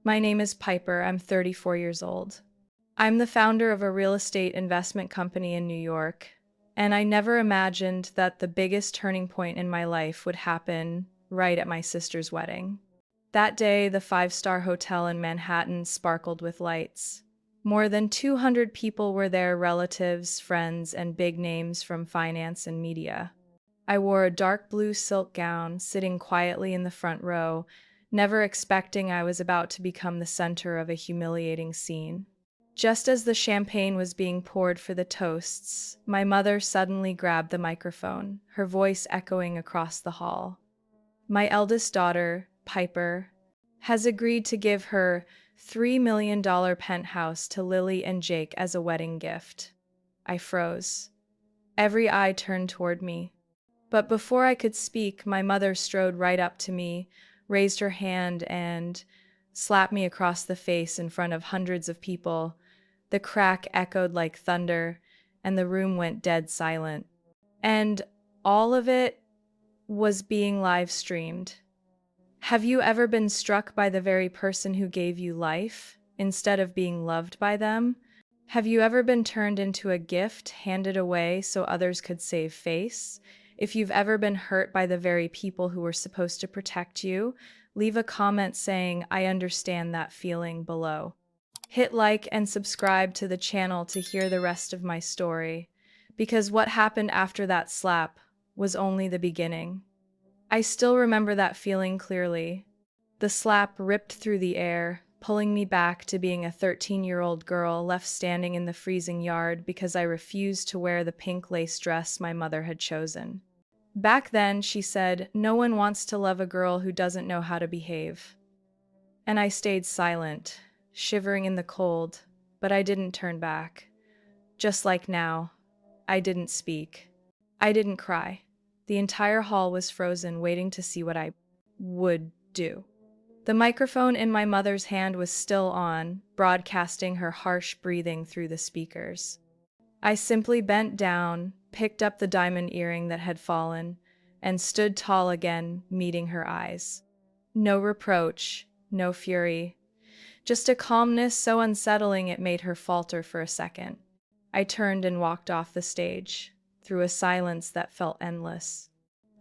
My name is Piper. I'm 34 years old. I'm the founder of a real estate investment company in New York, and I never imagined that the biggest turning point in my life would happen right at my sister's wedding. That day, the five-star hotel in Manhattan sparkled with lights. More than 200 people were there, relatives, friends, and big names from finance and media. I wore a dark blue silk gown, sitting quietly in the front row, never expecting I was about to become the center of a humiliating scene. Just as the champagne was being poured for the toasts, my mother suddenly grabbed the microphone, her voice echoing across the hall. My eldest daughter, Piper, has agreed to give her $3 million penthouse to Lily and Jake as a wedding gift. I froze. Every eye turned toward me. But before I could speak, my mother strode right up to me, raised her hand, and slapped me across the face in front of hundreds of people. The crack echoed like thunder, and the room went dead silent. And all of it was being live streamed. Have you ever been struck by the very person who gave you life, instead of being loved by them? Have you ever been turned into a gift handed away so others could save face? If you've ever been hurt by the very people who were supposed to protect you, leave a comment saying, "I understand that feeling," below. Hit like and subscribe to the channel to hear the rest of my story, because what happened after that slap was only the beginning. I still remember that feeling clearly. The slap ripped through the air, pulling me back to being a 13-year-old girl left standing in the freezing yard because I refused to wear the pink lace dress my mother had chosen. Back then, she said, "No one wants to love a girl who doesn't know how to behave." And I stayed silent, shivering in the cold, but I didn't turn back. Just like now, I didn't speak. I didn't cry. The entire hall was frozen, waiting to see what I would do. The microphone in my mother's hand was still on, broadcasting her harsh breathing through the speakers. I simply bent down, picked up the diamond earring that had fallen, and stood tall again, meeting her eyes. No reproach, no fury, just a calmness so unsettling it made her falter for a second. I turned and walked off the stage, through a silence that felt endless.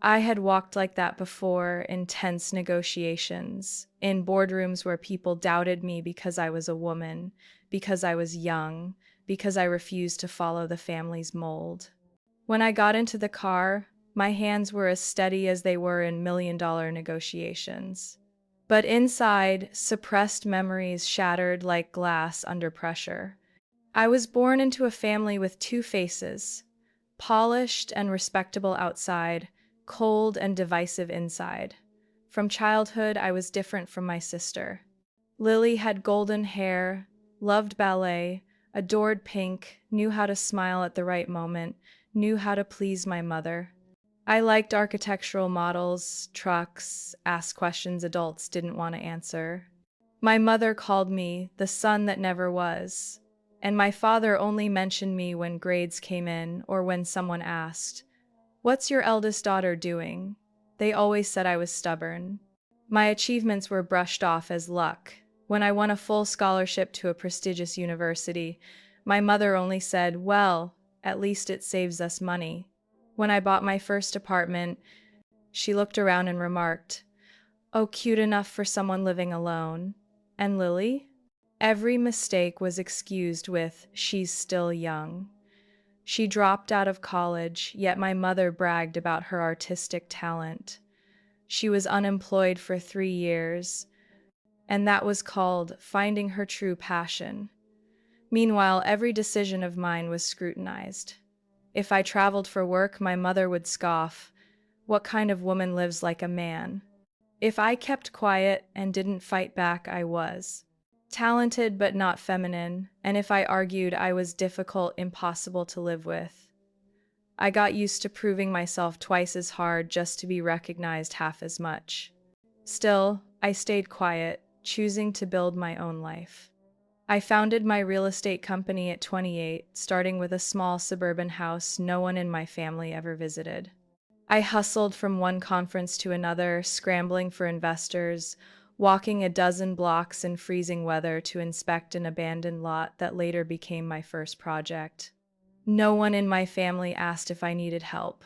I had walked like that before, in tense negotiations, in boardrooms where people doubted me because I was a woman, because I was young, because I refused to follow the family's mold. When I got into the car, my hands were as steady as they were in million-dollar negotiations. But inside, suppressed memories shattered like glass under pressure. I was born into a family with two faces, polished and respectable outside, cold and divisive inside. From childhood, I was different from my sister. Lily had golden hair, loved ballet, adored pink, knew how to smile at the right moment, knew how to please my mother. I liked architectural models, trucks, asked questions adults didn't want to answer. My mother called me the son that never was, and my father only mentioned me when grades came in or when someone asked, "What's your eldest daughter doing?" They always said I was stubborn. My achievements were brushed off as luck. When I won a full scholarship to a prestigious university, my mother only said, "Well, at least it saves us money." When I bought my first apartment, she looked around and remarked, "Oh, cute enough for someone living alone." And Lily? Every mistake was excused with, "She's still young." She dropped out of college, yet my mother bragged about her artistic talent. She was unemployed for 3 years, and that was called finding her true passion. Meanwhile, every decision of mine was scrutinized. If I traveled for work, my mother would scoff, "What kind of woman lives like a man?" If I kept quiet and didn't fight back, I was talented but not feminine, and if I argued, I was difficult, impossible to live with. I got used to proving myself twice as hard just to be recognized half as much. Still, I stayed quiet, choosing to build my own life. I founded my real estate company at 28, starting with a small suburban house no one in my family ever visited. I hustled from one conference to another, scrambling for investors, walking a dozen blocks in freezing weather to inspect an abandoned lot that later became my first project. No one in my family asked if I needed help.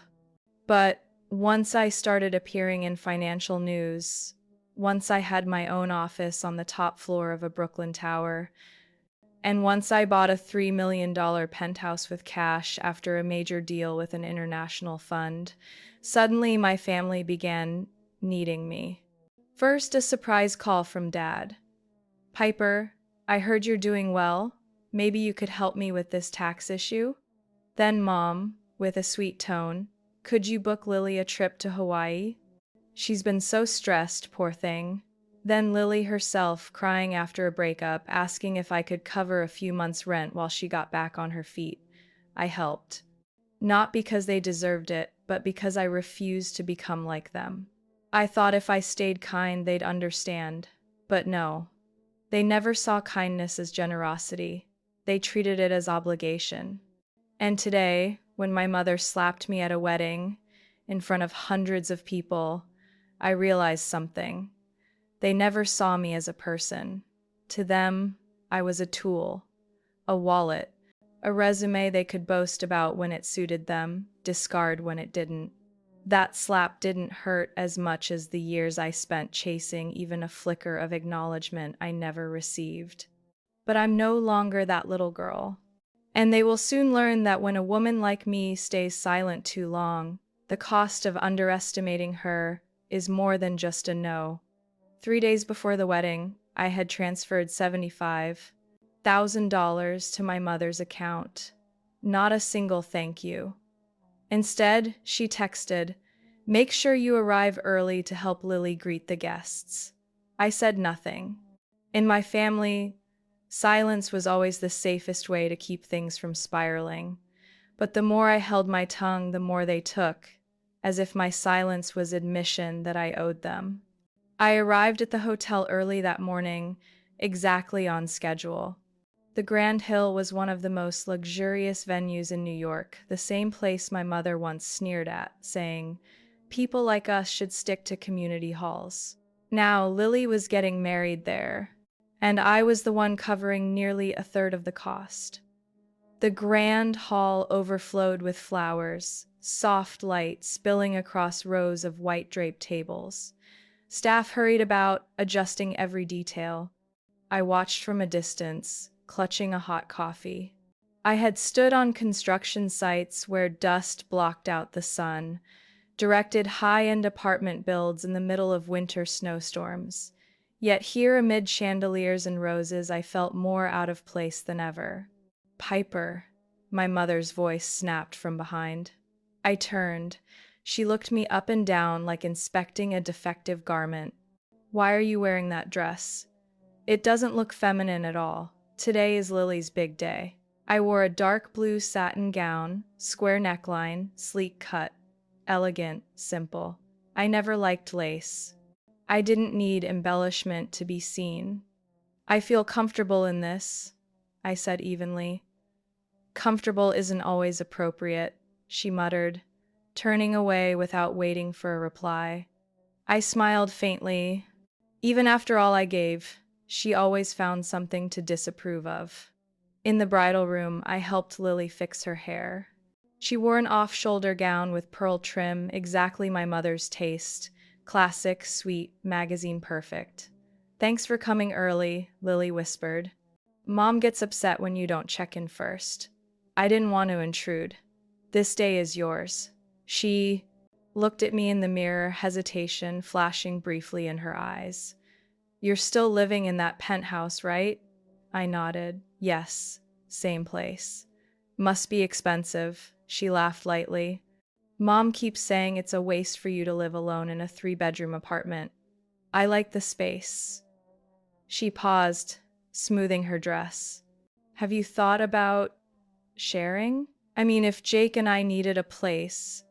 But once I started appearing in financial news, once I had my own office on the top floor of a Brooklyn tower, and once I bought a $3 million penthouse with cash after a major deal with an international fund, suddenly my family began needing me. First, a surprise call from Dad. "Piper, I heard you're doing well. Maybe you could help me with this tax issue?" Then Mom, with a sweet tone, "Could you book Lily a trip to Hawaii? She's been so stressed, poor thing." Then Lily herself, crying after a breakup, asking if I could cover a few months' rent while she got back on her feet. I helped. Not because they deserved it, but because I refused to become like them. I thought if I stayed kind, they'd understand. But no. They never saw kindness as generosity. They treated it as obligation. And today, when my mother slapped me at a wedding, in front of hundreds of people, I realized something. They never saw me as a person. To them, I was a tool, a wallet, a resume they could boast about when it suited them, discard when it didn't. That slap didn't hurt as much as the years I spent chasing even a flicker of acknowledgement I never received. But I'm no longer that little girl. And they will soon learn that when a woman like me stays silent too long, the cost of underestimating her is more than just a no. 3 days before the wedding, I had transferred $75,000 to my mother's account. Not a single thank you. Instead, she texted, "Make sure you arrive early to help Lily greet the guests." I said nothing. In my family, silence was always the safest way to keep things from spiraling. But the more I held my tongue, the more they took, as if my silence was admission that I owed them. I arrived at the hotel early that morning, exactly on schedule. The Grand Hill was one of the most luxurious venues in New York, the same place my mother once sneered at, saying, "People like us should stick to community halls." Now, Lily was getting married there, and I was the one covering nearly a third of the cost. The grand hall overflowed with flowers, soft light spilling across rows of white-draped tables. Staff hurried about, adjusting every detail. I watched from a distance, clutching a hot coffee. I had stood on construction sites where dust blocked out the sun, directed high-end apartment builds in the middle of winter snowstorms. Yet here amid chandeliers and roses, I felt more out of place than ever. "Piper," my mother's voice snapped from behind. I turned. She looked me up and down like inspecting a defective garment. "Why are you wearing that dress? It doesn't look feminine at all. Today is Lily's big day." I wore a dark blue satin gown, square neckline, sleek cut. Elegant, simple. I never liked lace. I didn't need embellishment to be seen. "I feel comfortable in this," I said evenly. "Comfortable isn't always appropriate," she muttered, turning away without waiting for a reply. I smiled faintly. Even after all I gave, she always found something to disapprove of. In the bridal room, I helped Lily fix her hair. She wore an off-shoulder gown with pearl trim, exactly my mother's taste. Classic, sweet, magazine perfect. "Thanks for coming early," Lily whispered. "Mom gets upset when you don't check in first." I didn't want to intrude. "This day is yours." She looked at me in the mirror, hesitation flashing briefly in her eyes. "You're still living in that penthouse, right?" I nodded. "Yes, same place." "Must be expensive," she laughed lightly. "Mom keeps saying it's a waste for you to live alone in a 3-bedroom apartment." "I like the space." She paused, smoothing her dress. "Have you thought about sharing? I mean, if Jake and I needed a place,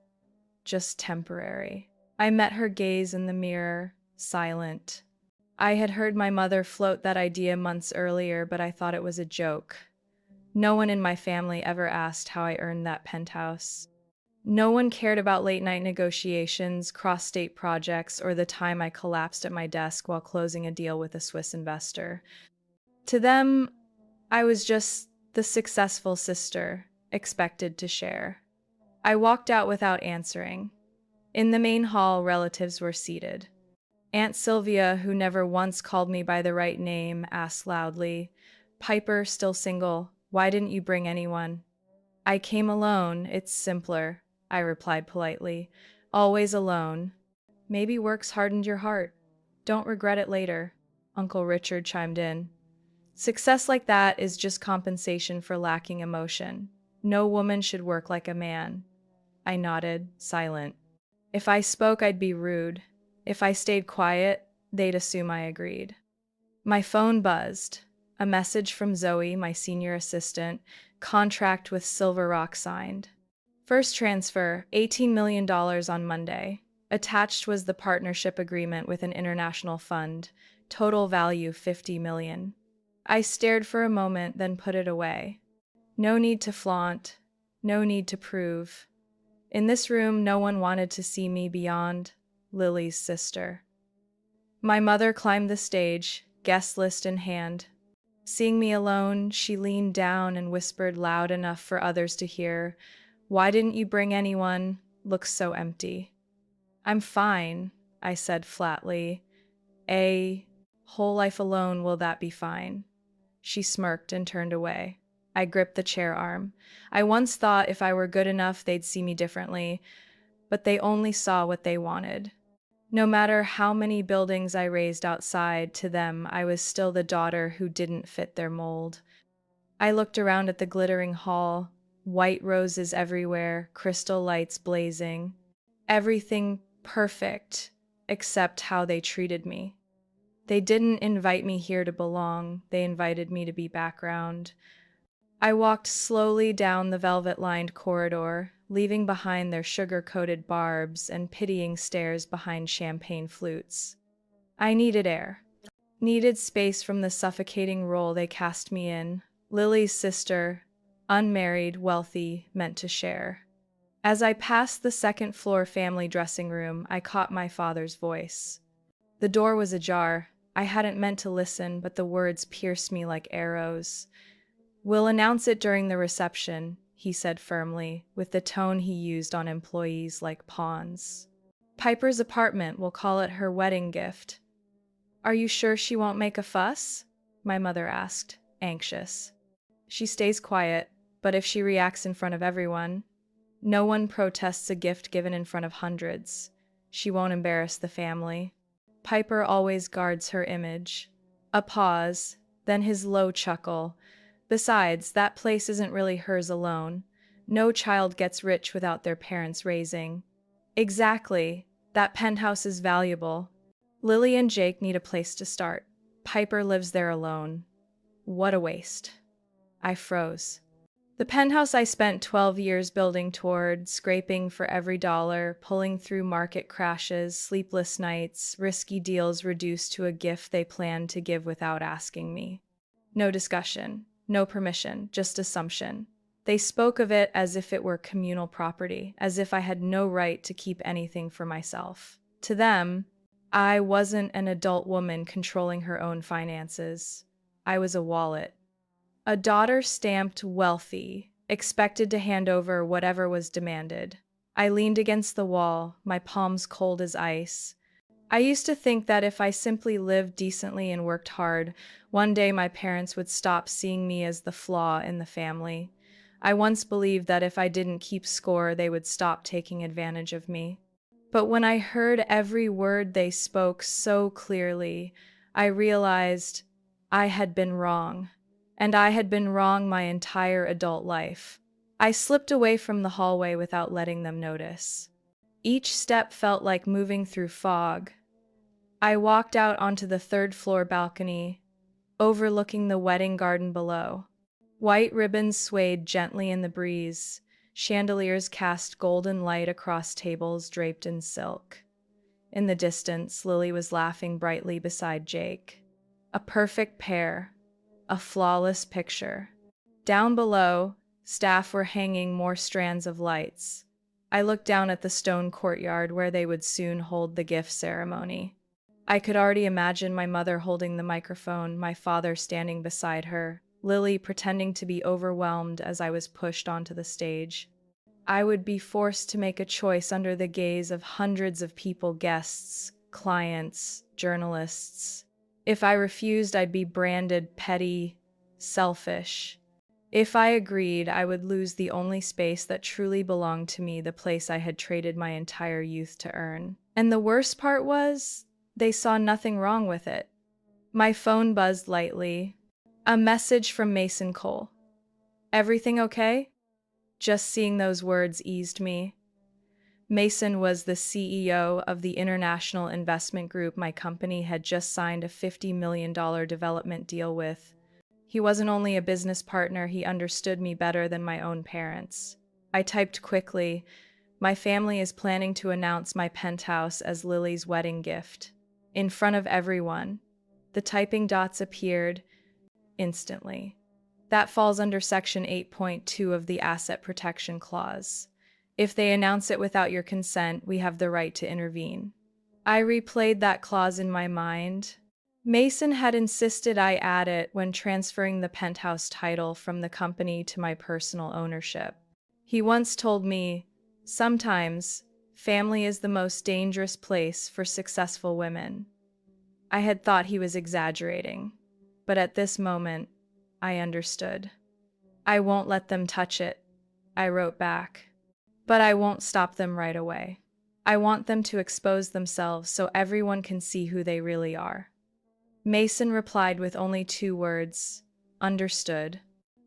just temporary." I met her gaze in the mirror, silent. I had heard my mother float that idea months earlier, but I thought it was a joke. No one in my family ever asked how I earned that penthouse. No one cared about late-night negotiations, cross-state projects, or the time I collapsed at my desk while closing a deal with a Swiss investor. To them, I was just the successful sister expected to share. I walked out without answering. In the main hall, relatives were seated. Aunt Sylvia, who never once called me by the right name, asked loudly, "Piper, still single? Why didn't you bring anyone?" "I came alone. It's simpler," I replied politely. "Always alone. Maybe work's hardened your heart. Don't regret it later," Uncle Richard chimed in. "Success like that is just compensation for lacking emotion. No woman should work like a man." I nodded, silent. If I spoke, I'd be rude. If I stayed quiet, they'd assume I agreed. My phone buzzed. A message from Zoe, my senior assistant, contract with Silver Rock signed. First transfer, $18 million on Monday. Attached was the partnership agreement with an international fund. Total value $50 million. I stared for a moment, then put it away. No need to flaunt. No need to prove. In this room, no one wanted to see me beyond Lily's sister. My mother climbed the stage, guest list in hand. Seeing me alone, she leaned down and whispered loud enough for others to hear, "Why didn't you bring anyone? Looks so empty." "I'm fine," I said flatly. "A whole life alone, will that be fine?" She smirked and turned away. I gripped the chair arm. I once thought if I were good enough, they'd see me differently, but they only saw what they wanted. No matter how many buildings I raised outside, to them, I was still the daughter who didn't fit their mold. I looked around at the glittering hall, white roses everywhere, crystal lights blazing. Everything perfect, except how they treated me. They didn't invite me here to belong, they invited me to be background. I walked slowly down the velvet-lined corridor, leaving behind their sugar-coated barbs and pitying stares behind champagne flutes. I needed air. Needed space from the suffocating role they cast me in. Lily's sister, unmarried, wealthy, meant to share. As I passed the second-floor family dressing room, I caught my father's voice. The door was ajar. I hadn't meant to listen, but the words pierced me like arrows. "We'll announce it during the reception," he said firmly, with the tone he used on employees like pawns. "Piper's apartment, we'll call it her wedding gift." "Are you sure she won't make a fuss?" my mother asked, anxious. "She stays quiet, but if she reacts in front of everyone, no one protests a gift given in front of hundreds. She won't embarrass the family. Piper always guards her image." A pause, then his low chuckle. "Besides, that place isn't really hers alone. No child gets rich without their parents raising." "Exactly. That penthouse is valuable. Lily and Jake need a place to start. Piper lives there alone. What a waste." I froze. The penthouse I spent 12 years building toward, scraping for every dollar, pulling through market crashes, sleepless nights, risky deals reduced to a gift they planned to give without asking me. No discussion, no permission, just assumption. They spoke of it as if it were communal property, as if I had no right to keep anything for myself. To them, I wasn't an adult woman controlling her own finances. I was a wallet. A daughter stamped wealthy, expected to hand over whatever was demanded. I leaned against the wall, my palms cold as ice. I used to think that if I simply lived decently and worked hard, one day my parents would stop seeing me as the flaw in the family. I once believed that if I didn't keep score, they would stop taking advantage of me. But when I heard every word they spoke so clearly, I realized I had been wrong. And I had been wrong my entire adult life. I slipped away from the hallway without letting them notice. Each step felt like moving through fog. I walked out onto the third-floor balcony, overlooking the wedding garden below. White ribbons swayed gently in the breeze. Chandeliers cast golden light across tables draped in silk. In the distance, Lily was laughing brightly beside Jake. A perfect pair. A flawless picture. Down below, staff were hanging more strands of lights. I looked down at the stone courtyard where they would soon hold the gift ceremony. I could already imagine my mother holding the microphone, my father standing beside her, Lily pretending to be overwhelmed as I was pushed onto the stage. I would be forced to make a choice under the gaze of hundreds of people, guests, clients, journalists. If I refused, I'd be branded petty, selfish. If I agreed, I would lose the only space that truly belonged to me, the place I had traded my entire youth to earn. And the worst part was, they saw nothing wrong with it. My phone buzzed lightly. A message from Mason Cole. "Everything okay?" Just seeing those words eased me. Mason was the CEO of the international investment group my company had just signed a $50 million development deal with. He wasn't only a business partner, he understood me better than my own parents. I typed quickly, "My family is planning to announce my penthouse as Lily's wedding gift." In front of everyone. The typing dots appeared instantly. That falls under Section 8.2 of the Asset Protection Clause. If they announce it without your consent, we have the right to intervene. I replayed that clause in my mind. Mason had insisted I add it when transferring the Penthouse title from the company to my personal ownership. He once told me, "Sometimes, family is the most dangerous place for successful women." I had thought he was exaggerating, but at this moment, I understood. "I won't let them touch it," I wrote back. "But I won't stop them right away. I want them to expose themselves so everyone can see who they really are." Mason replied with only 2 words, "Understood."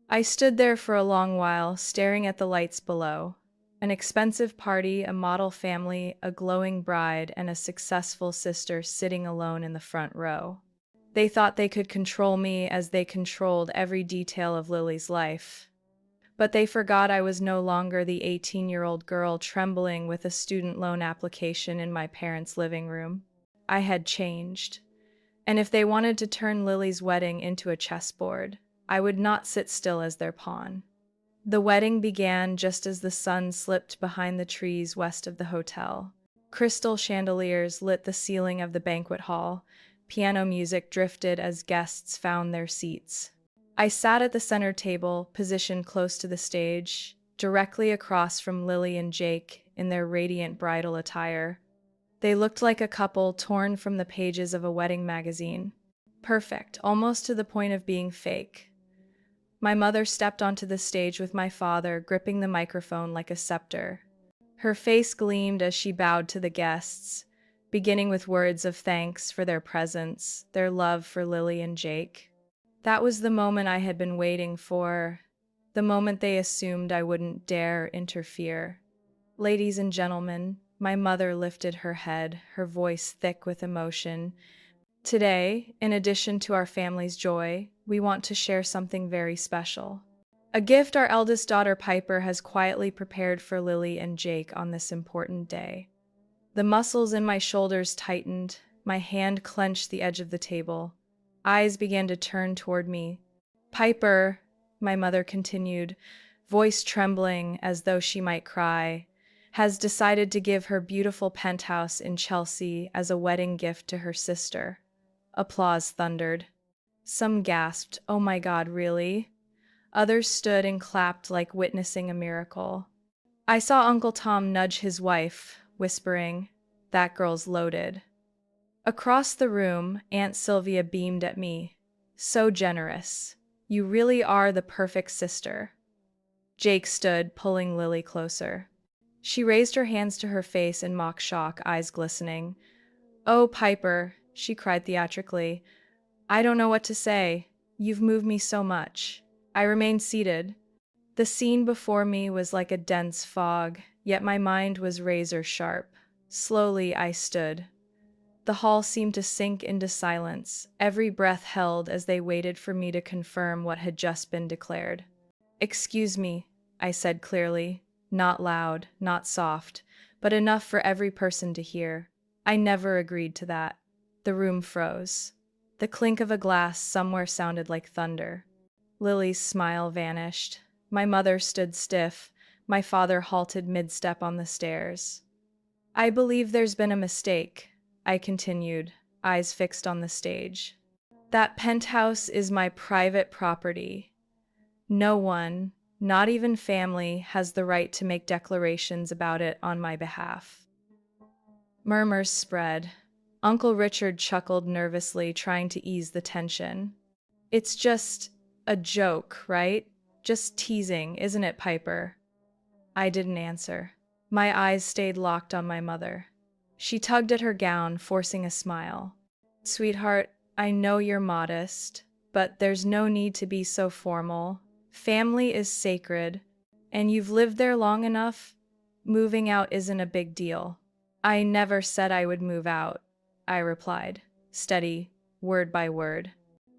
I stood there for a long while, staring at the lights below. An expensive party, a model family, a glowing bride, and a successful sister sitting alone in the front row. They thought they could control me as they controlled every detail of Lily's life. But they forgot I was no longer the 18-year-old girl trembling with a student loan application in my parents' living room. I had changed. And if they wanted to turn Lily's wedding into a chessboard, I would not sit still as their pawn. The wedding began just as the sun slipped behind the trees west of the hotel. Crystal chandeliers lit the ceiling of the banquet hall. Piano music drifted as guests found their seats. I sat at the center table, positioned close to the stage, directly across from Lily and Jake in their radiant bridal attire. They looked like a couple torn from the pages of a wedding magazine. Perfect, almost to the point of being fake. My mother stepped onto the stage with my father, gripping the microphone like a scepter. Her face gleamed as she bowed to the guests, beginning with words of thanks for their presence, their love for Lily and Jake. That was the moment I had been waiting for, the moment they assumed I wouldn't dare interfere. "Ladies and gentlemen," my mother lifted her head, her voice thick with emotion. "Today, in addition to our family's joy, we want to share something very special. A gift our eldest daughter Piper has quietly prepared for Lily and Jake on this important day." The muscles in my shoulders tightened, my hand clenched the edge of the table. Eyes began to turn toward me. "Piper," my mother continued, voice trembling as though she might cry, "has decided to give her beautiful penthouse in Chelsea as a wedding gift to her sister." Applause thundered. Some gasped, "Oh my God, really?" Others stood and clapped like witnessing a miracle. I saw Uncle Tom nudge his wife, whispering, "That girl's loaded." Across the room, Aunt Sylvia beamed at me. "So generous. You really are the perfect sister." Jake stood, pulling Lily closer. She raised her hands to her face in mock shock, eyes glistening. "Oh, Piper," she cried theatrically. "I don't know what to say. You've moved me so much." I remained seated. The scene before me was like a dense fog, yet my mind was razor sharp. Slowly I stood. The hall seemed to sink into silence, every breath held as they waited for me to confirm what had just been declared. "Excuse me," I said clearly, not loud, not soft, but enough for every person to hear. "I never agreed to that." The room froze. The clink of a glass somewhere sounded like thunder. Lily's smile vanished. My mother stood stiff, My father halted mid-step on the stairs. I believe there's been a mistake, I continued, eyes fixed on the stage. That penthouse is my private property. No one, not even family, has the right to make declarations about it on my behalf. Murmurs spread. Uncle Richard chuckled nervously, trying to ease the tension. It's just a joke, right? Just teasing, isn't it, Piper? I didn't answer. My eyes stayed locked on my mother. She tugged at her gown, forcing a smile. Sweetheart, I know you're modest, but there's no need to be so formal. Family is sacred, and you've lived there long enough. Moving out isn't a big deal. I never said I would move out, I replied, steady, word by word.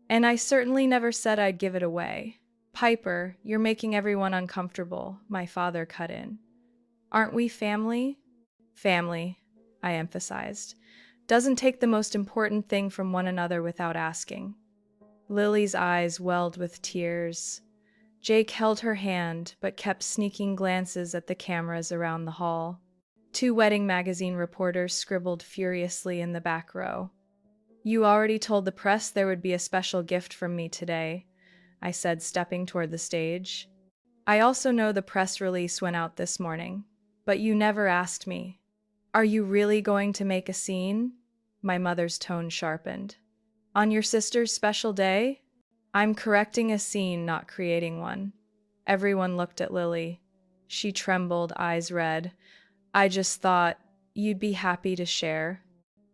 And I certainly never said I'd give it away. Piper, you're making everyone uncomfortable, my father cut in. Aren't we family? Family, I emphasized, doesn't take the most important thing from one another without asking. Lily's eyes welled with tears. Jake held her hand, but kept sneaking glances at the cameras around the hall. 2 wedding magazine reporters scribbled furiously in the back row. You already told the press there would be a special gift from me today, I said, stepping toward the stage. I also know the press release went out this morning, but you never asked me. Are you really going to make a scene? My mother's tone sharpened. On your sister's special day? I'm correcting a scene, not creating one. Everyone looked at Lily. She trembled, eyes red. I just thought you'd be happy to share.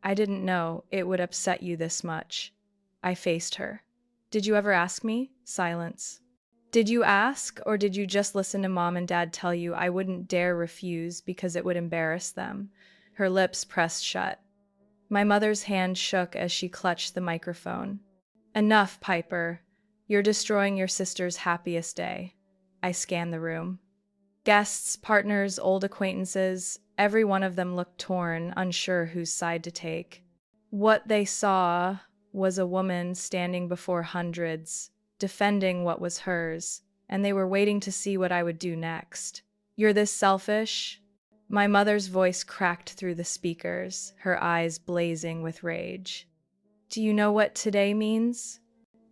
I didn't know it would upset you this much. I faced her. Did you ever ask me? Silence. Did you ask, or did you just listen to Mom and Dad tell you I wouldn't dare refuse because it would embarrass them? Her lips pressed shut. My mother's hand shook as she clutched the microphone. Enough, Piper. You're destroying your sister's happiest day. I scanned the room. Guests, partners, old acquaintances, every one of them looked torn, unsure whose side to take. What they saw was a woman standing before hundreds, defending what was hers, and they were waiting to see what I would do next. You're this selfish? My mother's voice cracked through the speakers, her eyes blazing with rage. Do you know what today means?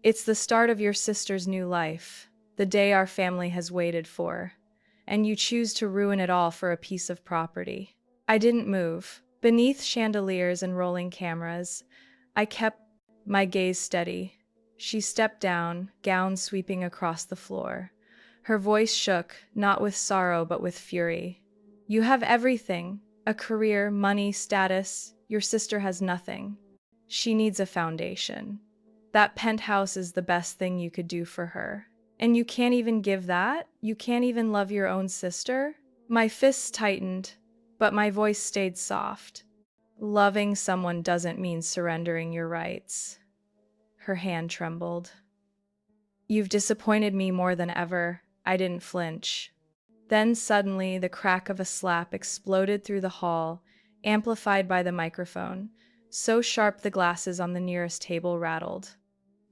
It's the start of your sister's new life, the day our family has waited for, and you choose to ruin it all for a piece of property. I didn't move. Beneath chandeliers and rolling cameras, I kept my gaze steady. She stepped down, gown sweeping across the floor. Her voice shook, not with sorrow but with fury. You have everything, a career, money, status. Your sister has nothing. She needs a foundation. That penthouse is the best thing you could do for her. And you can't even give that? You can't even love your own sister? My fists tightened, but my voice stayed soft. Loving someone doesn't mean surrendering your rights. Her hand trembled. You've disappointed me more than ever. I didn't flinch. Then suddenly, the crack of a slap exploded through the hall, amplified by the microphone, so sharp the glasses on the nearest table rattled.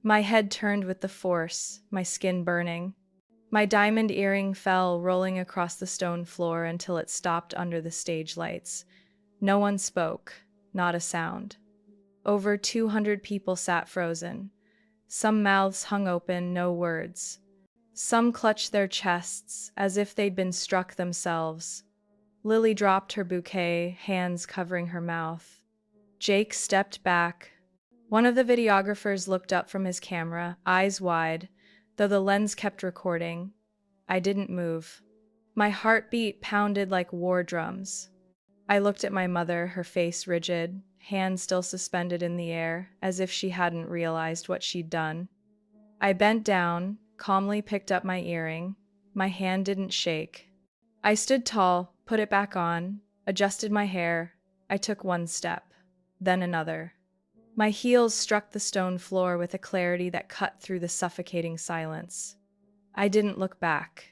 My head turned with the force, my skin burning. My diamond earring fell, rolling across the stone floor until it stopped under the stage lights. No one spoke, not a sound. Over 200 people sat frozen. Some mouths hung open, no words. Some clutched their chests, as if they'd been struck themselves. Lily dropped her bouquet, hands covering her mouth. Jake stepped back. One of the videographers looked up from his camera, eyes wide, though the lens kept recording. I didn't move. My heartbeat pounded like war drums. I looked at my mother, her face rigid, hands still suspended in the air, as if she hadn't realized what she'd done. I bent down, calmly picked up my earring. My hand didn't shake. I stood tall, put it back on, adjusted my hair. I took one step, then another. My heels struck the stone floor with a clarity that cut through the suffocating silence. I didn't look back.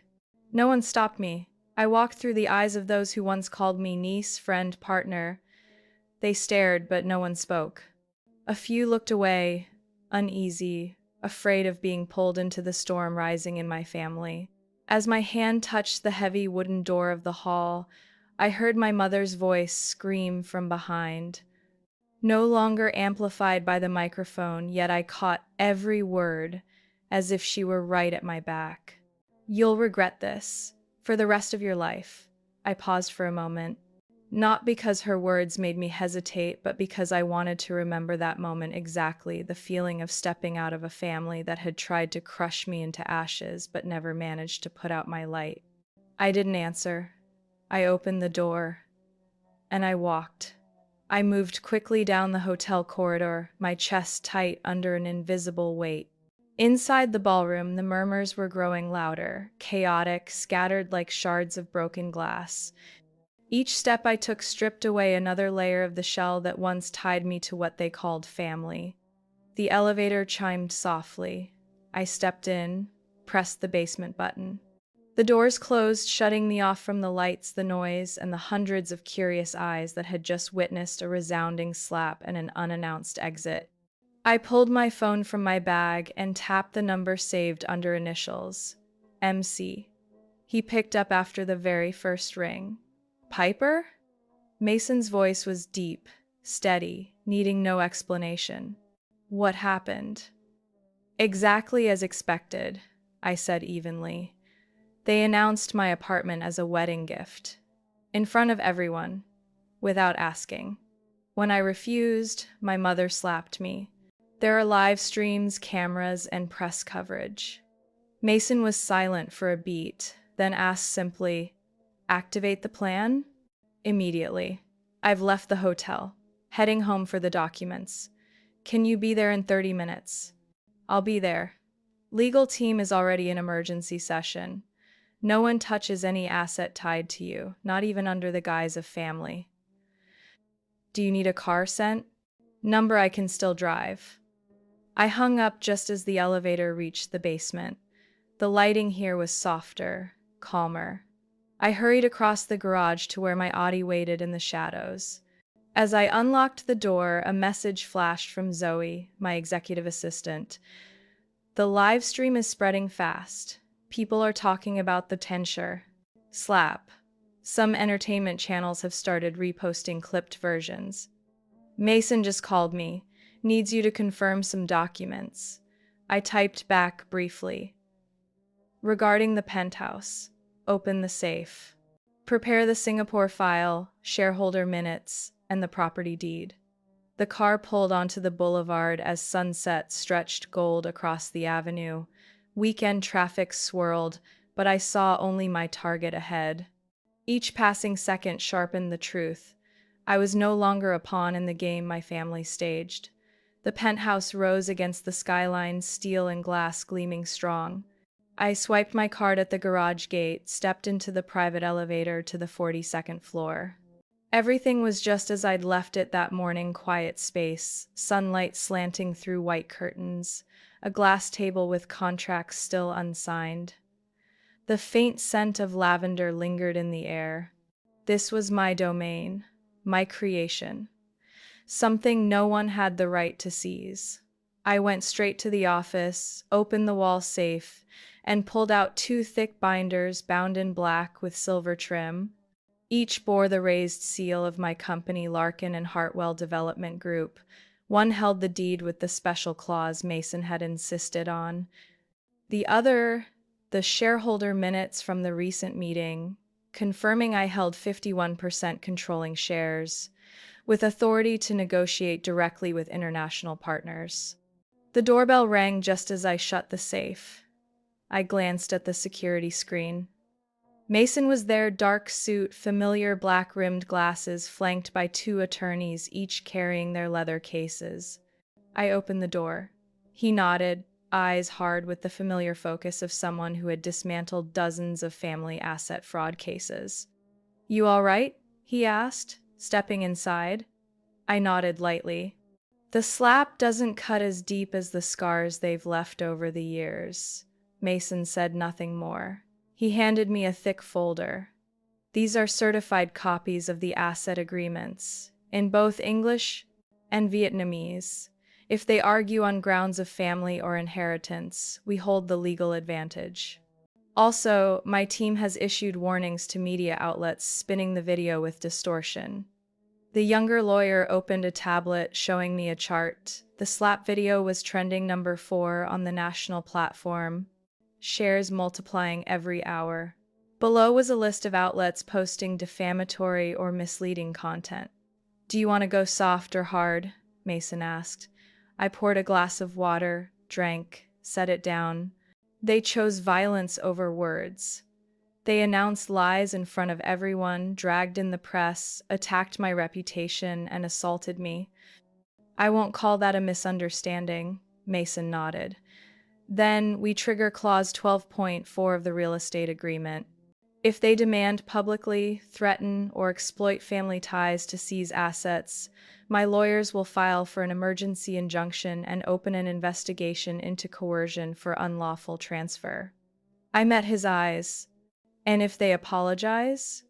No one stopped me. I walked through the eyes of those who once called me niece, friend, partner. They stared, but no one spoke. A few looked away, uneasy, afraid of being pulled into the storm rising in my family. As my hand touched the heavy wooden door of the hall, I heard my mother's voice scream from behind. No longer amplified by the microphone, yet I caught every word as if she were right at my back. "You'll regret this for the rest of your life." I paused for a moment, not because her words made me hesitate, but because I wanted to remember that moment exactly, the feeling of stepping out of a family that had tried to crush me into ashes but never managed to put out my light. I didn't answer. I opened the door, and I walked. I moved quickly down the hotel corridor, my chest tight under an invisible weight. Inside the ballroom, the murmurs were growing louder, chaotic, scattered like shards of broken glass. Each step I took stripped away another layer of the shell that once tied me to what they called family. The elevator chimed softly. I stepped in, pressed the basement button. The doors closed, shutting me off from the lights, the noise, and the hundreds of curious eyes that had just witnessed a resounding slap and an unannounced exit. I pulled my phone from my bag and tapped the number saved under initials, MC. He picked up after the very first ring. "Piper?" Mason's voice was deep, steady, needing no explanation. "What happened?" "Exactly as expected," I said evenly. "They announced my apartment as a wedding gift. In front of everyone, without asking. When I refused, my mother slapped me. There are live streams, cameras, and press coverage." Mason was silent for a beat, then asked simply, "Activate the plan?" "Immediately. I've left the hotel, heading home for the documents. Can you be there in 30 minutes? "I'll be there. Legal team is already in emergency session. No one touches any asset tied to you, not even under the guise of family." "Do you need a car sent?" "Number I can still drive." I hung up just as the elevator reached the basement. The lighting here was softer, calmer. I hurried across the garage to where my Audi waited in the shadows. As I unlocked the door, a message flashed from Zoe, my executive assistant. "The live stream is spreading fast. People are talking about the Tensure slap. Some entertainment channels have started reposting clipped versions. Mason just called me. Needs you to confirm some documents." I typed back briefly. "Regarding the penthouse. Open the safe. Prepare the Singapore file, shareholder minutes, and the property deed." The car pulled onto the boulevard as sunset stretched gold across the avenue. Weekend traffic swirled, but I saw only my target ahead. Each passing second sharpened the truth. I was no longer a pawn in the game my family staged. The penthouse rose against the skyline, steel and glass gleaming strong. I swiped my card at the garage gate, stepped into the private elevator to the 42nd floor. Everything was just as I'd left it that morning, quiet space, sunlight slanting through white curtains, a glass table with contracts still unsigned. The faint scent of lavender lingered in the air. This was my domain, my creation, something no one had the right to seize. I went straight to the office, opened the wall safe, and pulled out two thick binders bound in black with silver trim. Each bore the raised seal of my company, Larkin and Hartwell Development Group. One held the deed with the special clause Mason had insisted on. The other, the shareholder minutes from the recent meeting, confirming I held 51% controlling shares, with authority to negotiate directly with international partners. The doorbell rang just as I shut the safe. I glanced at the security screen. Mason was there, dark suit, familiar black-rimmed glasses, flanked by two attorneys, each carrying their leather cases. I opened the door. He nodded, eyes hard with the familiar focus of someone who had dismantled dozens of family asset fraud cases. "You all right?" he asked, stepping inside. I nodded lightly. "The slap doesn't cut as deep as the scars they've left over the years." Mason said nothing more. He handed me a thick folder. "These are certified copies of the asset agreements, in both English and Vietnamese. If they argue on grounds of family or inheritance, we hold the legal advantage." Also, my team has issued warnings to media outlets spinning the video with distortion. The younger lawyer opened a tablet showing me a chart. The slap video was trending number 4 on the national platform, shares multiplying every hour. Below was a list of outlets posting defamatory or misleading content. "Do you want to go soft or hard?" Mason asked. I poured a glass of water, drank, set it down. They chose violence over words. They announced lies in front of everyone, dragged in the press, attacked my reputation, and assaulted me. "I won't call that a misunderstanding," Mason nodded. "Then we trigger Clause 12.4 of the real estate agreement. If they demand publicly, threaten, or exploit family ties to seize assets, my lawyers will file for an emergency injunction and open an investigation into coercion for unlawful transfer." I met his eyes. "And if they apologize?"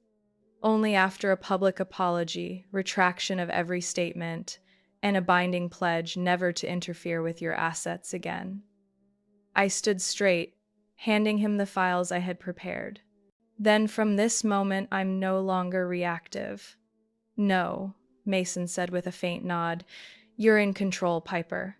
"Only after a public apology, retraction of every statement, and a binding pledge never to interfere with your assets again." I stood straight, handing him the files I had prepared. "Then from this moment, I'm no longer reactive." "No," Mason said with a faint nod. "You're in control, Piper."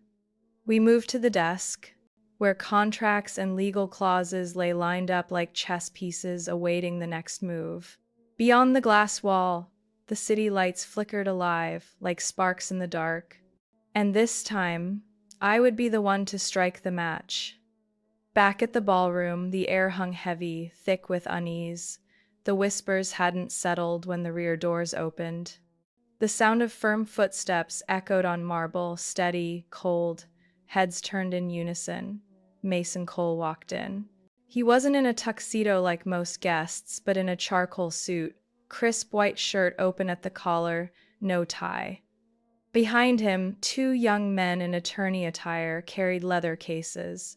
We moved to the desk, where contracts and legal clauses lay lined up like chess pieces awaiting the next move. Beyond the glass wall, the city lights flickered alive like sparks in the dark. And this time, I would be the one to strike the match. Back at the ballroom, the air hung heavy, thick with unease. The whispers hadn't settled when the rear doors opened. The sound of firm footsteps echoed on marble, steady, cold. Heads turned in unison. Mason Cole walked in. He wasn't in a tuxedo like most guests, but in a charcoal suit, crisp white shirt open at the collar, no tie. Behind him, 2 young men in attorney attire carried leather cases.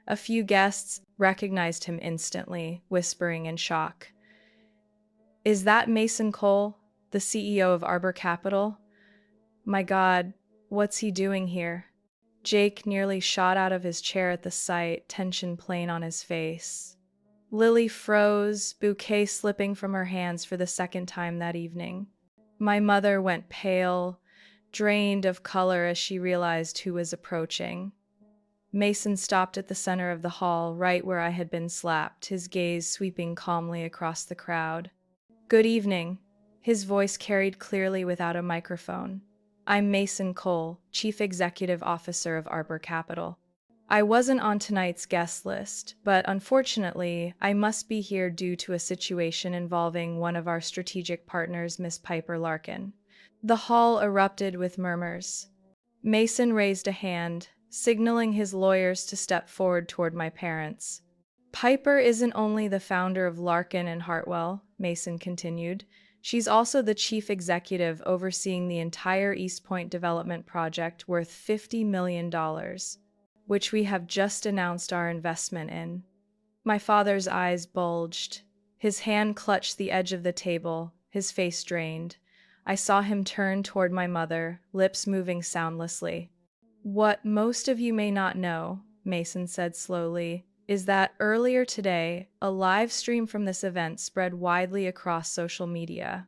A few guests recognized him instantly, whispering in shock. "Is that Mason Cole, the CEO of Arbor Capital? My God, what's he doing here?" Jake nearly shot out of his chair at the sight, tension plain on his face. Lily froze, bouquet slipping from her hands for the second time that evening. My mother went pale, drained of color as she realized who was approaching. Mason stopped at the center of the hall, right where I had been slapped, his gaze sweeping calmly across the crowd. "Good evening," his voice carried clearly without a microphone. "I'm Mason Cole, Chief Executive Officer of Arbor Capital. I wasn't on tonight's guest list, but unfortunately, I must be here due to a situation involving one of our strategic partners, Miss Piper Larkin." The hall erupted with murmurs. Mason raised a hand, signaling his lawyers to step forward toward my parents. "Piper isn't only the founder of Larkin and Hartwell," Mason continued. "She's also the chief executive overseeing the entire East Point development project worth $50 million, which we have just announced our investment in." My father's eyes bulged. His hand clutched the edge of the table, his face drained. I saw him turn toward my mother, lips moving soundlessly. "What most of you may not know," Mason said slowly, "is that earlier today, a live stream from this event spread widely across social media.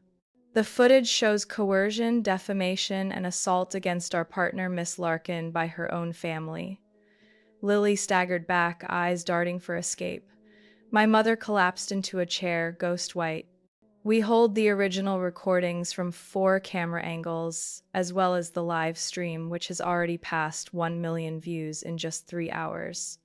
The footage shows coercion, defamation, and assault against our partner, Miss Larkin, by her own family." Lily staggered back, eyes darting for escape. My mother collapsed into a chair, ghost white. "We hold the original recordings from 4 camera angles, as well as the live stream, which has already passed 1 million views in just 3 hours.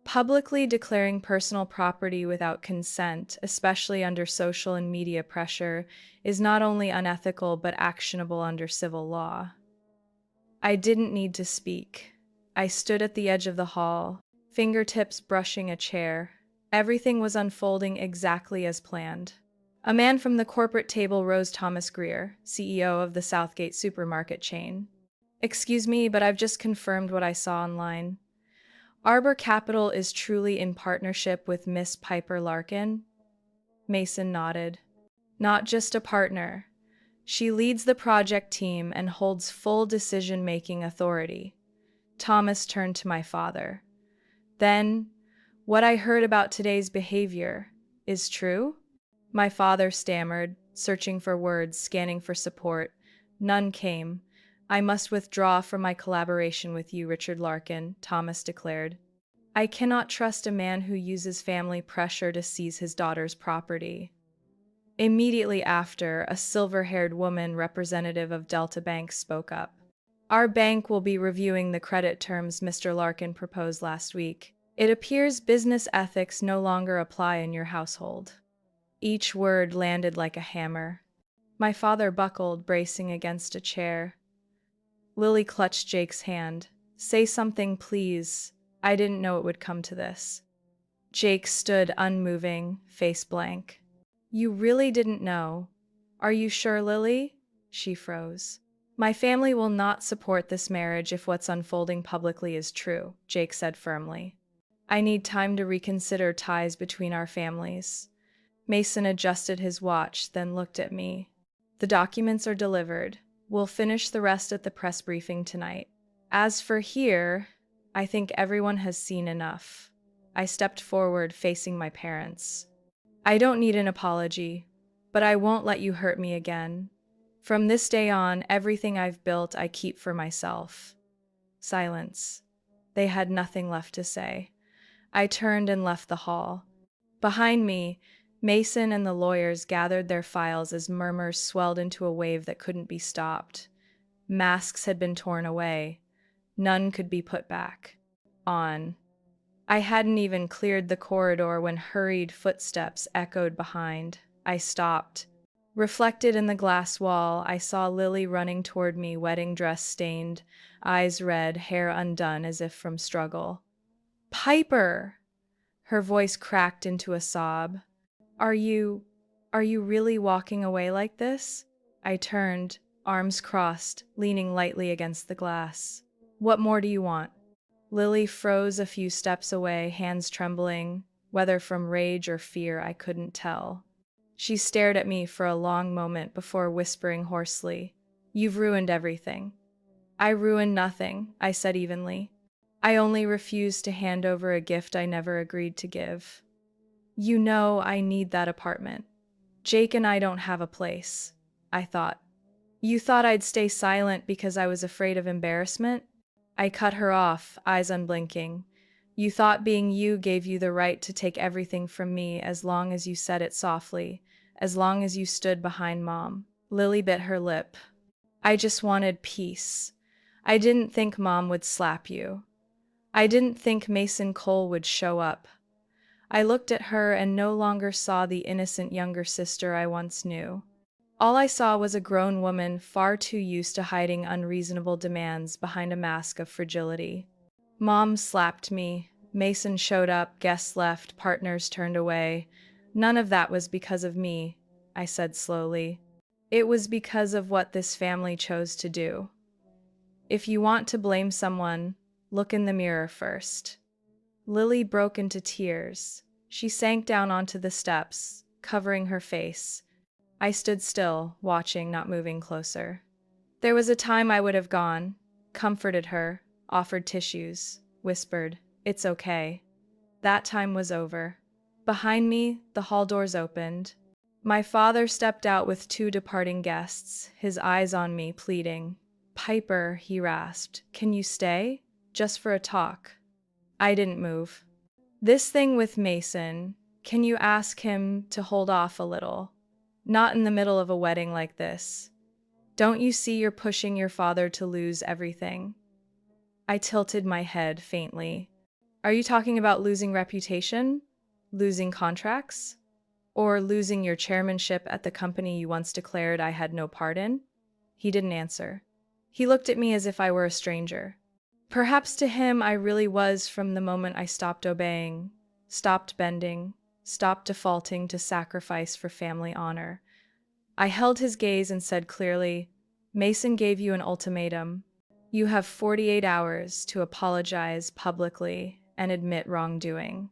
Publicly declaring personal property without consent, especially under social and media pressure, is not only unethical but actionable under civil law." I didn't need to speak. I stood at the edge of the hall, fingertips brushing a chair. Everything was unfolding exactly as planned. A man from the corporate table rose. "Thomas Greer, CEO of the Southgate supermarket chain." "Excuse me, but I've just confirmed what I saw online. Arbor Capital is truly in partnership with Miss Piper Larkin?" Mason nodded. "Not just a partner. She leads the project team and holds full decision-making authority." Thomas turned to my father. "Then, What I heard about today's behavior is true? My father stammered, searching for words, scanning for support. None came. I must withdraw from my collaboration with you, Richard Larkin, Thomas declared. I cannot trust a man who uses family pressure to seize his daughter's property. Immediately after, a silver-haired woman representative of Delta Bank spoke up. Our bank will be reviewing the credit terms Mr. Larkin proposed last week. It appears business ethics no longer apply in your household. Each word landed like a hammer. My father buckled, bracing against a chair. Lily clutched Jake's hand. Say something, please. I didn't know it would come to this. Jake stood unmoving, face blank. You really didn't know? Are you sure, Lily? She froze. My family will not support this marriage if what's unfolding publicly is true, Jake said firmly. I need time to reconsider ties between our families. Mason adjusted his watch, then looked at me. The documents are delivered. We'll finish the rest at the press briefing tonight. As for here, I think everyone has seen enough. I stepped forward, facing my parents. I don't need an apology, but I won't let you hurt me again. From this day on, everything I've built I keep for myself. Silence. They had nothing left to say. I turned and left the hall. Behind me, Mason and the lawyers gathered their files as murmurs swelled into a wave that couldn't be stopped. Masks had been torn away. None could be put back on. I hadn't even cleared the corridor when hurried footsteps echoed behind. I stopped. Reflected in the glass wall, I saw Lily running toward me, wedding dress stained, eyes red, hair undone as if from struggle. Piper! Her voice cracked into a sob. Are you really walking away like this? I turned, arms crossed, leaning lightly against the glass. What more do you want? Lily froze a few steps away, hands trembling, whether from rage or fear I couldn't tell. She stared at me for a long moment before whispering hoarsely, You've ruined everything. I ruined nothing, I said evenly. I only refused to hand over a gift I never agreed to give. You know I need that apartment. Jake and I don't have a place, I thought. You thought I'd stay silent because I was afraid of embarrassment? I cut her off, eyes unblinking. You thought being you gave you the right to take everything from me as long as you said it softly, as long as you stood behind Mom. Lily bit her lip. I just wanted peace. I didn't think Mom would slap you. I didn't think Mason Cole would show up. I looked at her and no longer saw the innocent younger sister I once knew. All I saw was a grown woman far too used to hiding unreasonable demands behind a mask of fragility. Mom slapped me. Mason showed up, guests left, partners turned away. None of that was because of me, I said slowly. It was because of what this family chose to do. If you want to blame someone, look in the mirror first. Lily broke into tears. She sank down onto the steps, covering her face. I stood still, watching, not moving closer. There was a time I would have gone, comforted her, offered tissues, whispered, It's okay. That time was over. Behind me, the hall doors opened. My father stepped out with 2 departing guests, his eyes on me, pleading. Piper, he rasped, can you stay? Just for a talk. I didn't move. This thing with Mason, can you ask him to hold off a little? Not in the middle of a wedding like this. Don't you see you're pushing your father to lose everything? I tilted my head faintly. Are you talking about losing reputation? Losing contracts? Or losing your chairmanship at the company you once declared I had no part in? He didn't answer. He looked at me as if I were a stranger. Perhaps to him I really was from the moment I stopped obeying, stopped bending, stopped defaulting to sacrifice for family honor. I held his gaze and said clearly, Mason gave you an ultimatum. You have 48 hours to apologize publicly and admit wrongdoing.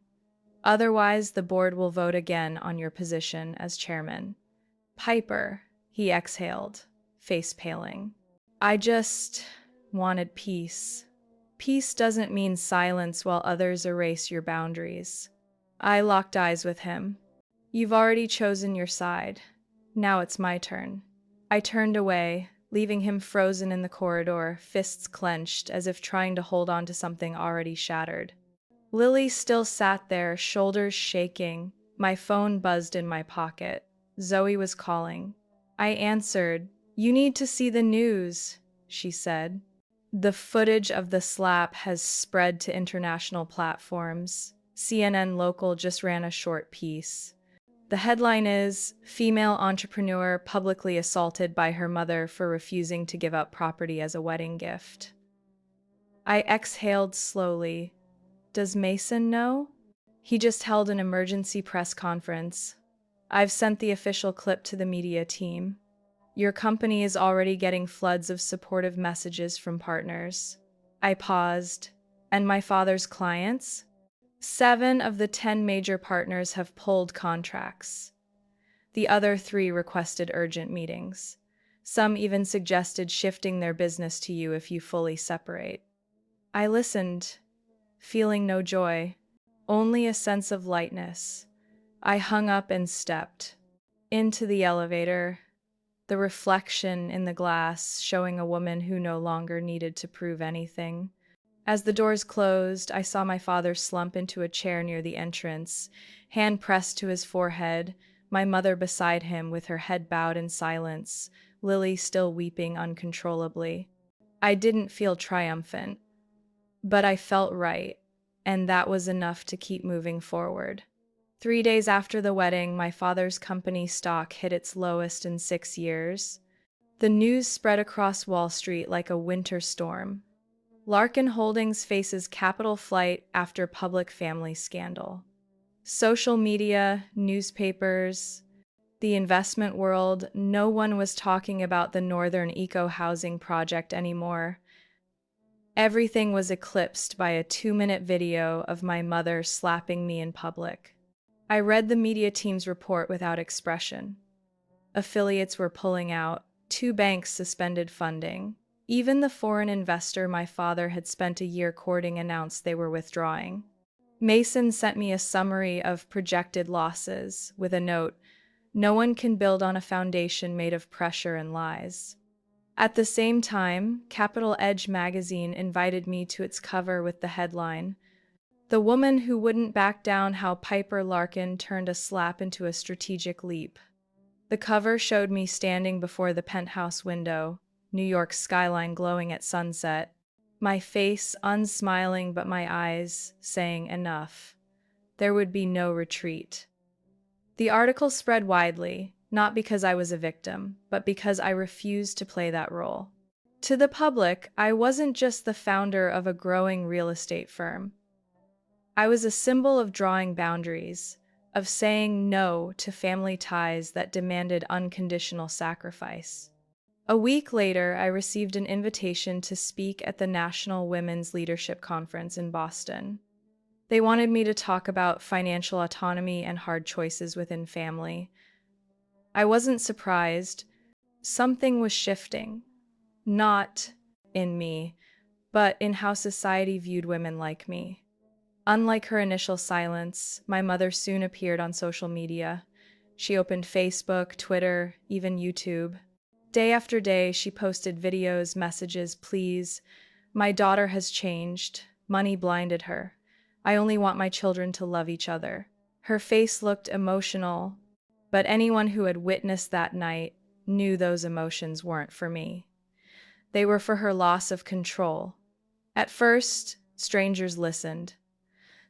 Otherwise, the board will vote again on your position as chairman. Piper, he exhaled, face paling. I just wanted peace. Peace doesn't mean silence while others erase your boundaries. I locked eyes with him. You've already chosen your side. Now it's my turn. I turned away, leaving him frozen in the corridor, fists clenched as if trying to hold on to something already shattered. Lily still sat there, shoulders shaking. My phone buzzed in my pocket. Zoe was calling. I answered. "You need to see the news," she said. The footage of the slap has spread to international platforms. CNN Local just ran a short piece. The headline is, "Female entrepreneur publicly assaulted by her mother for refusing to give up property as a wedding gift." I exhaled slowly. Does Mason know? He just held an emergency press conference. I've sent the official clip to the media team. Your company is already getting floods of supportive messages from partners. I paused. And my father's clients? 7 of the 10 major partners have pulled contracts. The other 3 requested urgent meetings. Some even suggested shifting their business to you if you fully separate. I listened, feeling no joy, only a sense of lightness. I hung up and stepped into the elevator, the reflection in the glass showing a woman who no longer needed to prove anything. As the doors closed, I saw my father slump into a chair near the entrance, hand pressed to his forehead, my mother beside him with her head bowed in silence, Lily still weeping uncontrollably. I didn't feel triumphant, but I felt right, and that was enough to keep moving forward. 3 days after the wedding, my father's company stock hit its lowest in 6 years. The news spread across Wall Street like a winter storm. Larkin Holdings faces capital flight after public family scandal. Social media, newspapers, the investment world, no one was talking about the Northern Eco-Housing Project anymore. Everything was eclipsed by a 2-minute video of my mother slapping me in public. I read the media team's report without expression. Affiliates were pulling out. 2 banks suspended funding. Even the foreign investor my father had spent a year courting announced they were withdrawing. Mason sent me a summary of projected losses with a note, "No one can build on a foundation made of pressure and lies." At the same time, Capital Edge magazine invited me to its cover with the headline, "The Woman Who Wouldn't Back Down: How Piper Larkin Turned a Slap into a Strategic Leap." The cover showed me standing before the penthouse window, New York's skyline glowing at sunset, my face unsmiling but my eyes saying enough. There would be no retreat. The article spread widely, not because I was a victim, but because I refused to play that role. To the public, I wasn't just the founder of a growing real estate firm. I was a symbol of drawing boundaries, of saying no to family ties that demanded unconditional sacrifice. A week later, I received an invitation to speak at the National Women's Leadership Conference in Boston. They wanted me to talk about financial autonomy and hard choices within family. I wasn't surprised. Something was shifting. Not in me, but in how society viewed women like me. Unlike her initial silence, my mother soon appeared on social media. She opened Facebook, Twitter, even YouTube. Day after day, she posted videos, messages, pleas. "My daughter has changed. Money blinded her. I only want my children to love each other." Her face looked emotional, but anyone who had witnessed that night knew those emotions weren't for me. They were for her loss of control. At first, strangers listened.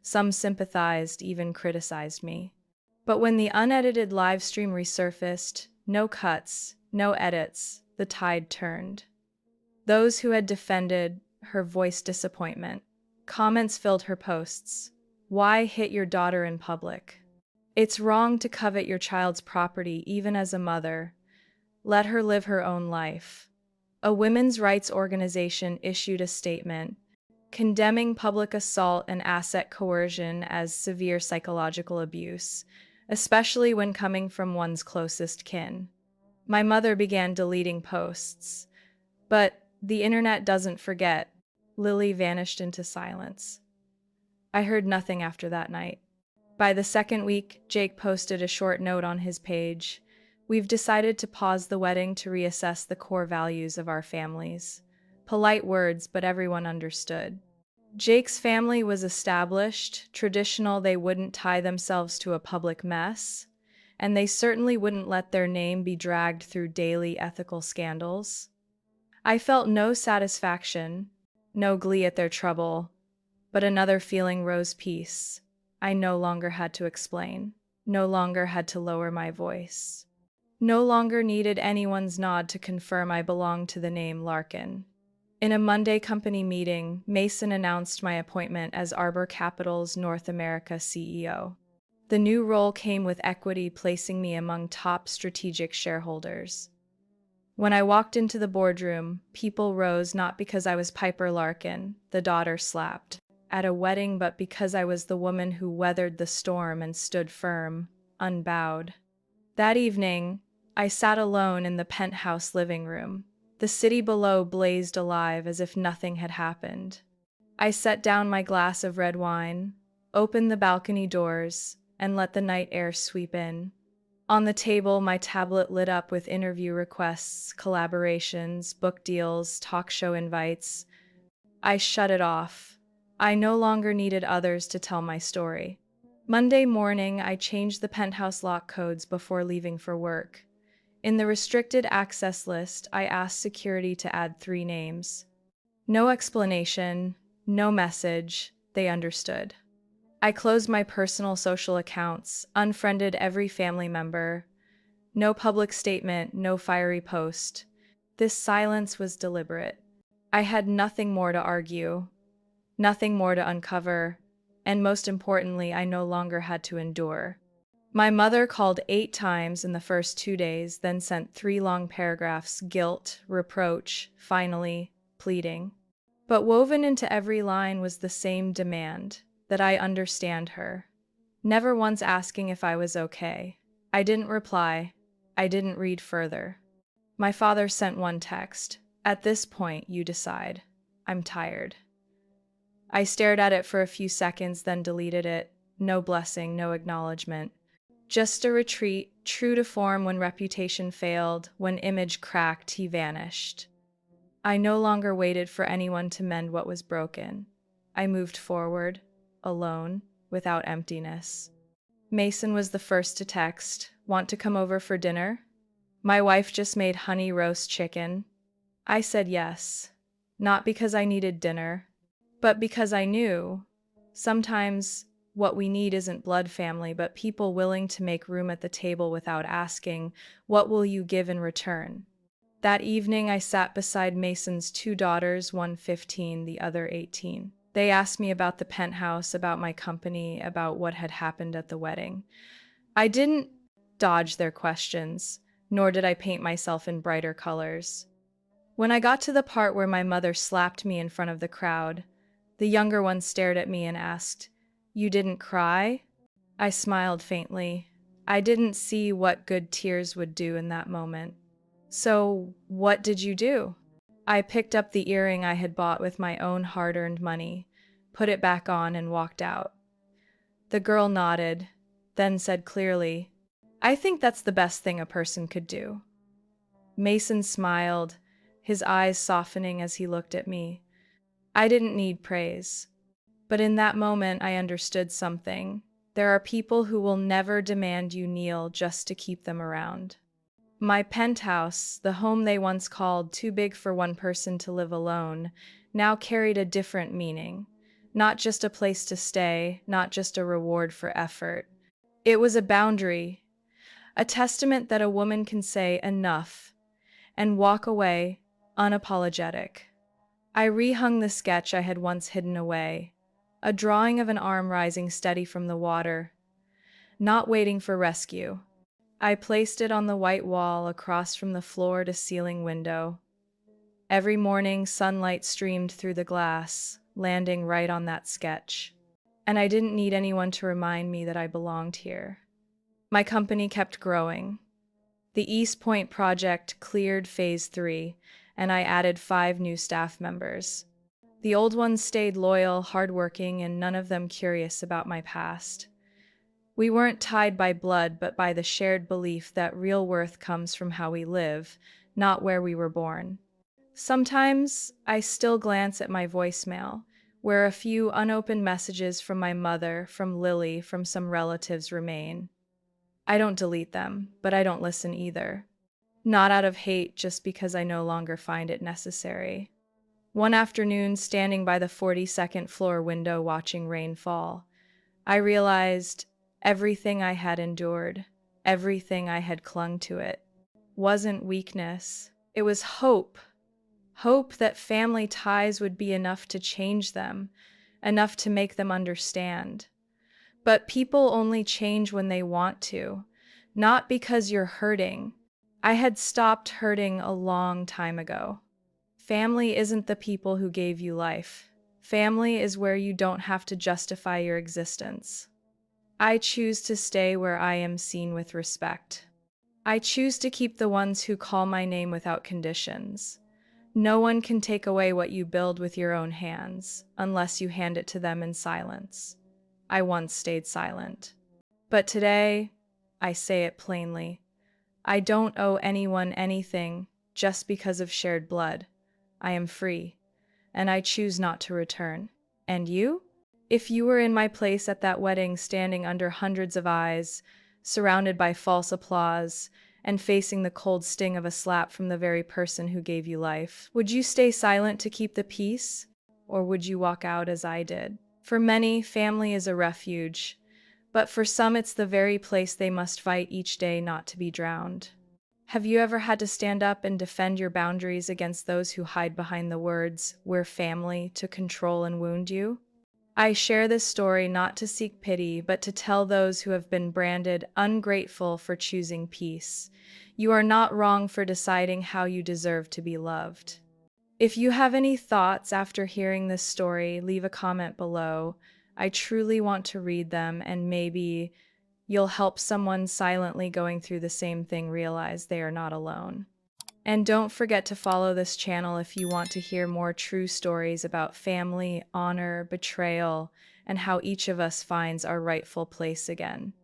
Some sympathized, even criticized me. But when the unedited live stream resurfaced, no cuts, no edits, the tide turned. Those who had defended her voiced disappointment. Comments filled her posts. "Why hit your daughter in public? It's wrong to covet your child's property even as a mother. Let her live her own life." A women's rights organization issued a statement condemning public assault and asset coercion as severe psychological abuse, especially when coming from one's closest kin. My mother began deleting posts. But the internet doesn't forget. Lily vanished into silence. I heard nothing after that night. By the second week, Jake posted a short note on his page. We've decided to pause the wedding to reassess the core values of our families. Polite words, but everyone understood. Jake's family was established, traditional, they wouldn't tie themselves to a public mess, and they certainly wouldn't let their name be dragged through daily ethical scandals. I felt no satisfaction, no glee at their trouble, but another feeling rose peace. I no longer had to explain, no longer had to lower my voice, no longer needed anyone's nod to confirm I belonged to the name Larkin. In a Monday company meeting, Mason announced my appointment as Arbor Capital's North America CEO. The new role came with equity, placing me among top strategic shareholders. When I walked into the boardroom, people rose not because I was Piper Larkin, the daughter slapped, at a wedding, but because I was the woman who weathered the storm and stood firm, unbowed. That evening, I sat alone in the penthouse living room. The city below blazed alive as if nothing had happened. I set down my glass of red wine, opened the balcony doors, and let the night air sweep in. On the table, my tablet lit up with interview requests, collaborations, book deals, talk show invites. I shut it off. I no longer needed others to tell my story. Monday morning, I changed the penthouse lock codes before leaving for work. In the restricted access list, I asked security to add 3 names. No explanation, no message, they understood. I closed my personal social accounts, unfriended every family member. No public statement, no fiery post. This silence was deliberate. I had nothing more to argue, nothing more to uncover, and most importantly, I no longer had to endure. My mother called 8 times in the first 2 days, then sent 3 long paragraphs, guilt, reproach, finally, pleading. But woven into every line was the same demand, that I understand her. Never once asking if I was okay. I didn't reply. I didn't read further. My father sent one text. At this point, you decide. I'm tired. I stared at it for a few seconds, then deleted it. No blessing, no acknowledgement. Just a retreat, true to form. When reputation failed, when image cracked, he vanished. I no longer waited for anyone to mend what was broken. I moved forward, alone, without emptiness. Mason was the first to text. Want to come over for dinner? My wife just made honey roast chicken. I said yes, not because I needed dinner, but because I knew sometimes what we need isn't blood family, but people willing to make room at the table without asking, what will you give in return? That evening, I sat beside Mason's 2 daughters, one 15, the other 18. They asked me about the penthouse, about my company, about what had happened at the wedding. I didn't dodge their questions, nor did I paint myself in brighter colors. When I got to the part where my mother slapped me in front of the crowd, the younger one stared at me and asked, "You didn't cry?" I smiled faintly. I didn't see what good tears would do in that moment. So, what did you do? I picked up the earring I had bought with my own hard-earned money, put it back on, and walked out. The girl nodded, then said clearly, "I think that's the best thing a person could do." Mason smiled, his eyes softening as he looked at me. I didn't need praise. But in that moment, I understood something. There are people who will never demand you kneel just to keep them around. My penthouse, the home they once called too big for one person to live alone, now carried a different meaning. Not just a place to stay, not just a reward for effort. It was a boundary, a testament that a woman can say enough and walk away unapologetic. I rehung the sketch I had once hidden away, a drawing of an arm rising steady from the water, not waiting for rescue. I placed it on the white wall across from the floor-to-ceiling window. Every morning, sunlight streamed through the glass, landing right on that sketch. And I didn't need anyone to remind me that I belonged here. My company kept growing. The East Point project cleared Phase 3, and I added 5 new staff members. The old ones stayed loyal, hardworking, and none of them curious about my past. We weren't tied by blood, but by the shared belief that real worth comes from how we live, not where we were born. Sometimes I still glance at my voicemail, where a few unopened messages from my mother, from Lily, from some relatives remain. I don't delete them, but I don't listen either. Not out of hate, just because I no longer find it necessary. One afternoon, standing by the 42nd floor window watching rain fall, I realized everything I had endured, everything I had clung to it, wasn't weakness. It was hope. Hope that family ties would be enough to change them, enough to make them understand. But people only change when they want to, not because you're hurting. I had stopped hurting a long time ago. Family isn't the people who gave you life. Family is where you don't have to justify your existence. I choose to stay where I am seen with respect. I choose to keep the ones who call my name without conditions. No one can take away what you build with your own hands, unless you hand it to them in silence. I once stayed silent. But today, I say it plainly. I don't owe anyone anything just because of shared blood. I am free, and I choose not to return. And you? If you were in my place at that wedding, standing under hundreds of eyes, surrounded by false applause, and facing the cold sting of a slap from the very person who gave you life, would you stay silent to keep the peace? Or would you walk out as I did? For many, family is a refuge, but for some it's the very place they must fight each day not to be drowned. Have you ever had to stand up and defend your boundaries against those who hide behind the words, "we're family," to control and wound you? I share this story not to seek pity, but to tell those who have been branded ungrateful for choosing peace. You are not wrong for deciding how you deserve to be loved. If you have any thoughts after hearing this story, leave a comment below. I truly want to read them, and maybe you'll help someone silently going through the same thing realize they are not alone. And don't forget to follow this channel if you want to hear more true stories about family, honor, betrayal, and how each of us finds our rightful place again.